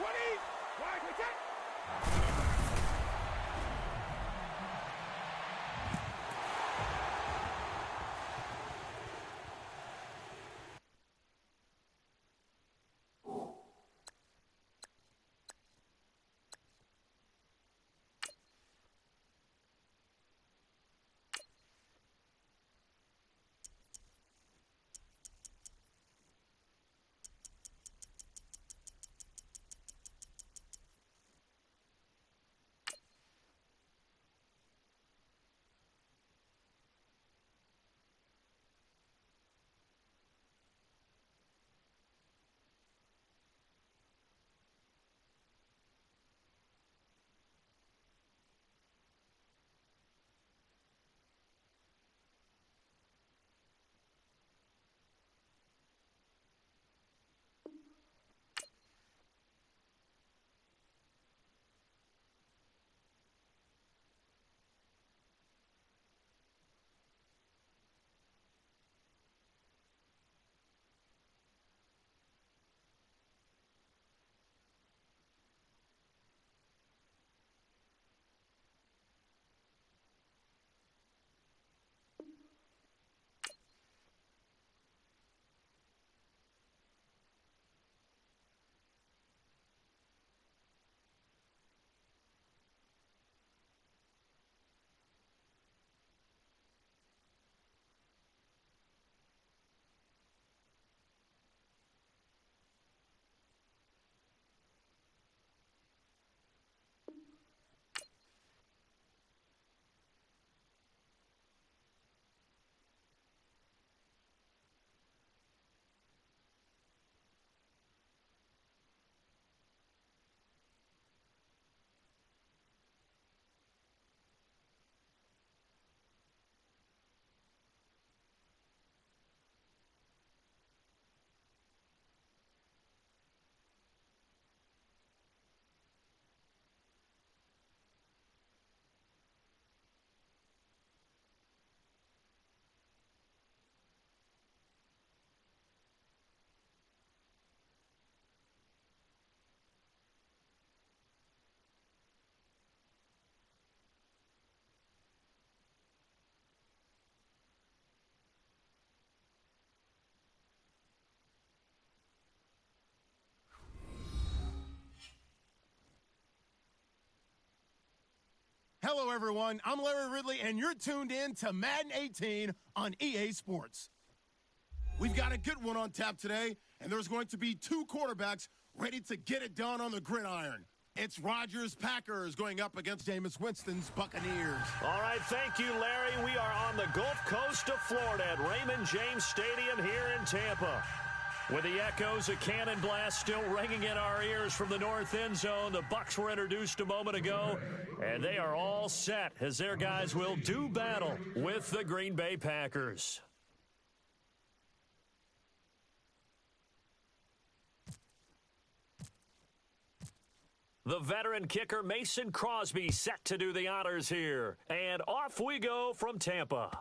Wide, attack! Hello, everyone. I'm Larry Ridley, and you're tuned in to Madden 18 on EA Sports. We've got a good one on tap today, and there's going to be two quarterbacks ready to get it done on the gridiron. It's Rodgers' Packers going up against Jameis Winston's Buccaneers. All right, thank you, Larry. We are on the Gulf Coast of Florida at Raymond James Stadium here in Tampa. With the echoes of cannon blast still ringing in our ears from the north end zone, the Bucs were introduced a moment ago, and they are all set as their guys will do battle with the Green Bay Packers. The veteran kicker Mason Crosby set to do the honors here. And off we go from Tampa.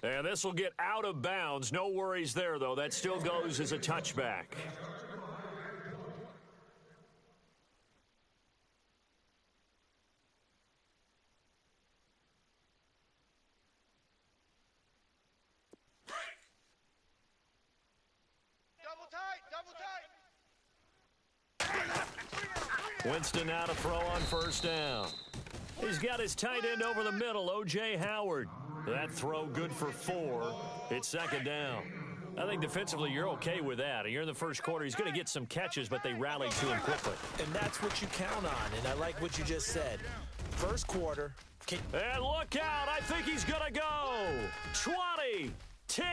And this will get out of bounds. No worries there, though. That still goes as a touchback. Winston now to throw on first down. He's got his tight end over the middle, O.J. Howard. That throw good for 4. It's second down. I think defensively you're okay with that. You're in the first quarter. He's going to get some catches, but they rallied to him quickly. And that's what you count on, and I like what you just said. First quarter. And look out. I think he's going to go. 20, 10,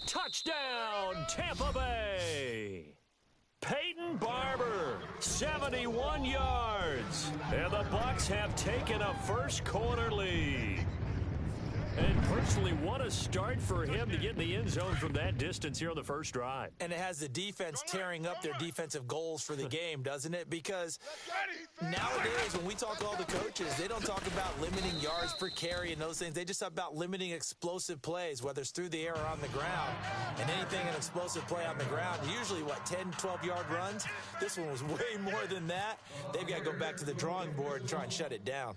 touchdown, Tampa Bay. Peyton Barber, 71 yards. And the Bucs have taken a first quarter lead. And personally, what a start for him to get in the end zone from that distance here on the first drive. And it has the defense tearing up their defensive goals for the game, doesn't it? Because nowadays, when we talk to all the coaches, they don't talk about limiting yards per carry and those things. They just talk about limiting explosive plays, whether it's through the air or on the ground. And anything an explosive play on the ground, usually, 10, 12-yard runs? This one was way more than that. They've got to go back to the drawing board and try and shut it down.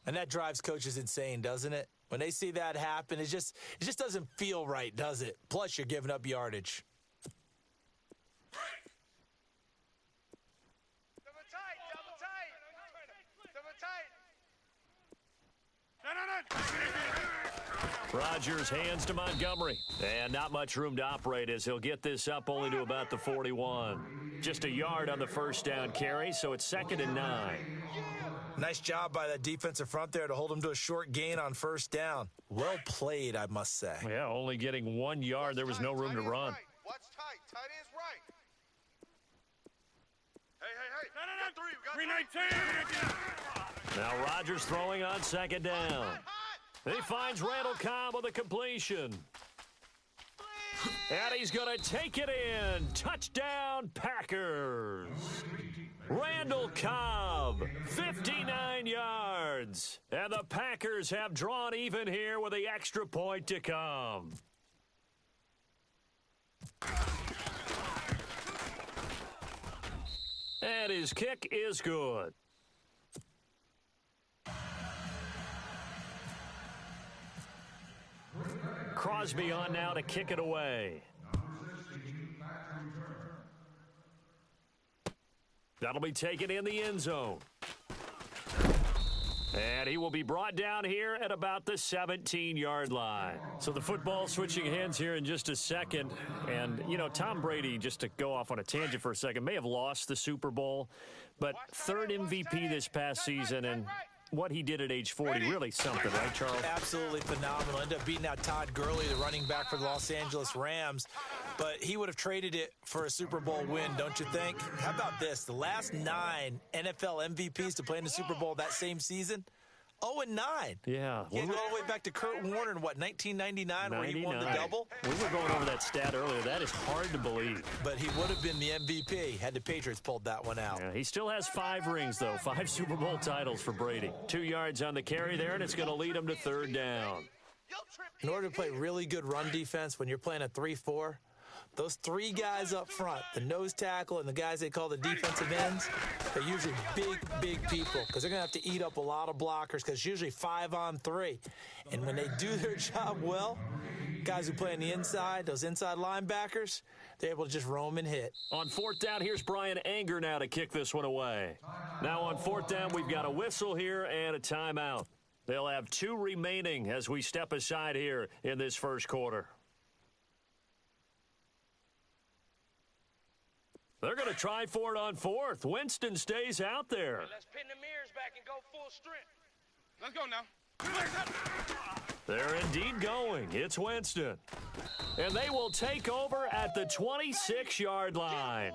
And that drives coaches insane, doesn't it? When they see that happen, it just doesn't feel right, does it? Plus, you're giving up yardage. Double tight. Rodgers hands to Montgomery. And not much room to operate as he'll get this up only to about the 41. Just a yard on the first down carry, so it's 2nd and 9. Nice job by that defensive front there to hold him to a short gain on first down. Well played, I must say. Yeah, only getting 1 yard. There was no room to run. Watch tight. Tight end's right. Hey. No. 319. Now Rodgers throwing on 2nd down. He finds Randall Cobb on the completion. And he's going to take it in. Touchdown, Packers. Randall Cobb, 59 yards. And the Packers have drawn even here with the extra point to come. And his kick is good. Crosby on now to kick it away. That'll be taken in the end zone. And he will be brought down here at about the 17-yard line. So the football switching hands here in just a second. And, Tom Brady, just to go off on a tangent for a second, may have lost the Super Bowl, but 3rd MVP this past season, and what he did at age 40, really something, right, Charles? Absolutely phenomenal. Ended up beating out Todd Gurley, the running back for the Los Angeles Rams. But he would have traded it for a Super Bowl win, don't you think? How about this? The last 9 NFL MVPs to play in the Super Bowl that same season, 0-9. Yeah. You go all the way back to Kurt Warner in, 1999, where he won the double? We were going over that stat earlier. That is hard to believe. But he would have been the MVP had the Patriots pulled that one out. Yeah, he still has 5 rings, though. 5 Super Bowl titles for Brady. 2 yards on the carry there, and it's going to lead him to 3rd down. In order to play really good run defense when you're playing a 3-4, those 3 guys up front, the nose tackle and the guys they call the defensive ends, they're usually big people because they're going to have to eat up a lot of blockers because it's usually 5-on-3. And when they do their job well, guys who play on the inside, those inside linebackers, they're able to just roam and hit. On 4th down, here's Brian Anger now to kick this one away. Now on 4th down, we've got a whistle here and a timeout. They'll have 2 remaining as we step aside here in this first quarter. They're going to try for it on 4th. Winston stays out there. Let's pin the mirrors back and go full strength. Let's go now. They're indeed going. It's Winston. And they will take over at the 26-yard line.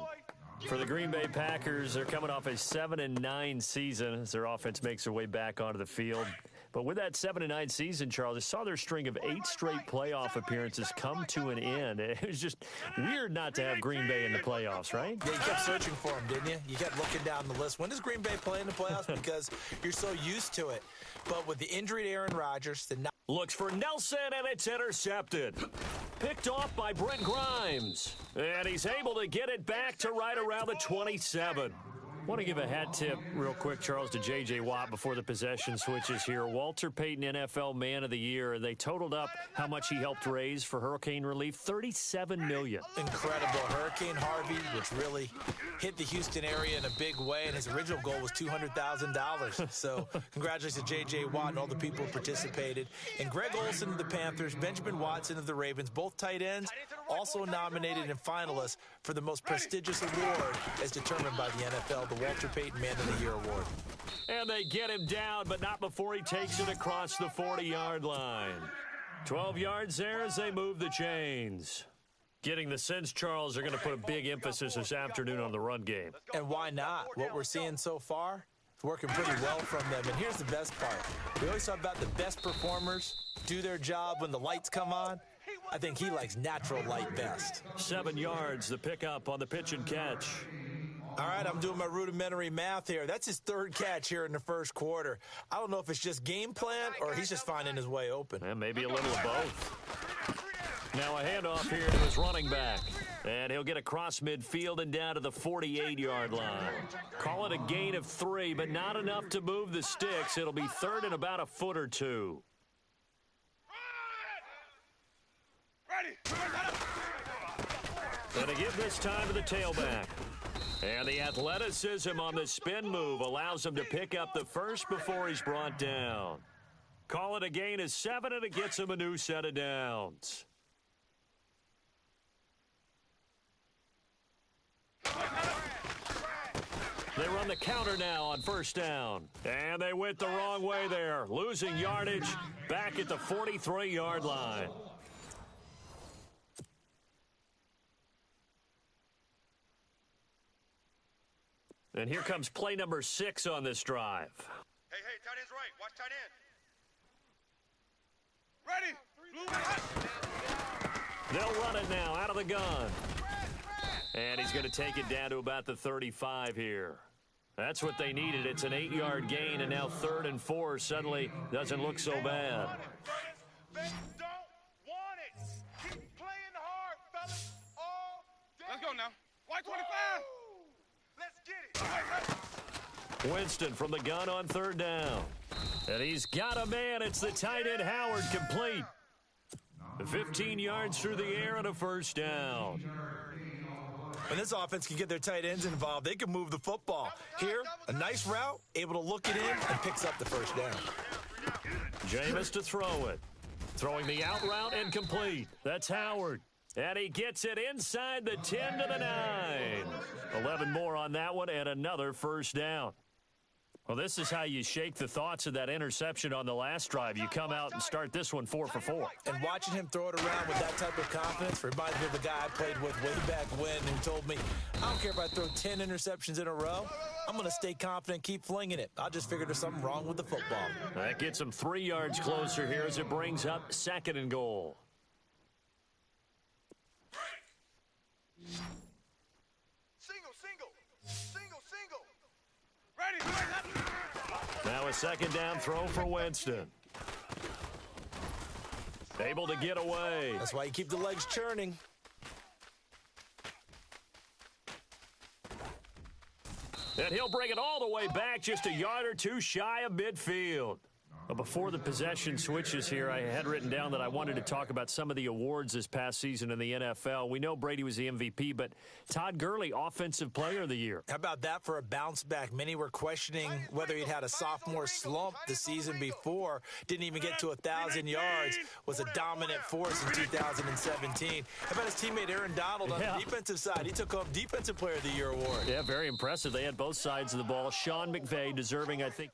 For the Green Bay Packers, they're coming off a 7-9 season as their offense makes their way back onto the field. But with that 7-9 season, Charles, I saw their string of 8 straight playoff appearances come to an end. It was just weird not to have Green Bay in the playoffs, right? Yeah, you kept searching for them, didn't you? You kept looking down the list. When does Green Bay play in the playoffs? Because you're so used to it. But with the injury to Aaron Rodgers, looks for Nelson, and it's intercepted. Picked off by Brent Grimes. And he's able to get it back to right around the 27. I want to give a hat tip real quick, Charles, to J.J. Watt before the possession switches here. Walter Payton, NFL Man of the Year. They totaled up how much he helped raise for hurricane relief, $37 million. Incredible. Hurricane Harvey, which really hit the Houston area in a big way, and his original goal was $200,000. So congratulations to J.J. Watt and all the people who participated. And Greg Olsen of the Panthers, Benjamin Watson of the Ravens, both tight ends, also nominated and finalists for the most prestigious award as determined by the NFL, the Walter Payton Man of the Year Award. And they get him down, but not before he takes it across the 40-yard line. 12 yards there as they move the chains. Getting the sense, Charles, they're going to put a big emphasis this afternoon on the run game. And why not? What we're seeing so far, working pretty well from them. And here's the best part. We always talk about the best performers do their job when the lights come on. I think he likes natural light best. 7 yards, the pickup on the pitch and catch. All right, I'm doing my rudimentary math here. That's his 3rd catch here in the first quarter. I don't know if it's just game plan or he's just finding his way open. And maybe a little of both. Now a handoff here to his running back. And he'll get across midfield and down to the 48-yard line. Call it a gain of 3, but not enough to move the sticks. It'll be 3rd and about a foot or 2. And to give this time to the tailback. And the athleticism on the spin move allows him to pick up the first before he's brought down. Call it a gain of 7, and it gets him a new set of downs. They run the counter now on first down. And they went the wrong way there, losing yardage back at the 43-yard line. And here comes play number 6 on this drive. Hey, tight end's right. Watch tight end. Ready? They'll run it now out of the gun. And he's going to take it down to about the 35 here. That's what they needed. It's an 8-yard gain, and now 3rd and 4 suddenly doesn't look so bad. They don't want it. Keep playing hard, fellas. All day. Let's go now. White 25. Let's get it. Winston from the gun on 3rd down. And he's got a man. It's the tight end Howard, complete. 15 yards through the air and a first down. When this offense can get their tight ends involved, they can move the football. Here, a nice route, able to look it in, and picks up the first down. Jameis to throw it. Throwing the out route and complete. That's Howard. And he gets it inside the 10 to the 9. 11 more on that one and another first down. Well, this is how you shake the thoughts of that interception on the last drive. You come out and start this one 4 for 4. And watching him throw it around with that type of confidence reminds me of a guy I played with way back when who told me, I don't care if I throw 10 interceptions in a row. I'm going to stay confident, keep flinging it. I just figured there's something wrong with the football. That gets him 3 yards closer here as it brings up 2nd and goal. Single. Ready? Now a 2nd down throw for Winston. Able to get away. That's why you keep the legs churning. And he'll bring it all the way back, just a yard or 2 shy of midfield. But before the possession switches here, I had written down that I wanted to talk about some of the awards this past season in the NFL. We know Brady was the MVP, but Todd Gurley, Offensive Player of the Year. How about that for a bounce back? Many were questioning whether he'd had a sophomore slump the season before. Didn't even get to 1,000 yards. Was a dominant force in 2017. How about his teammate Aaron Donald on the defensive side? He took home Defensive Player of the Year award. Yeah, very impressive. They had both sides of the ball. Sean McVay deserving, I think.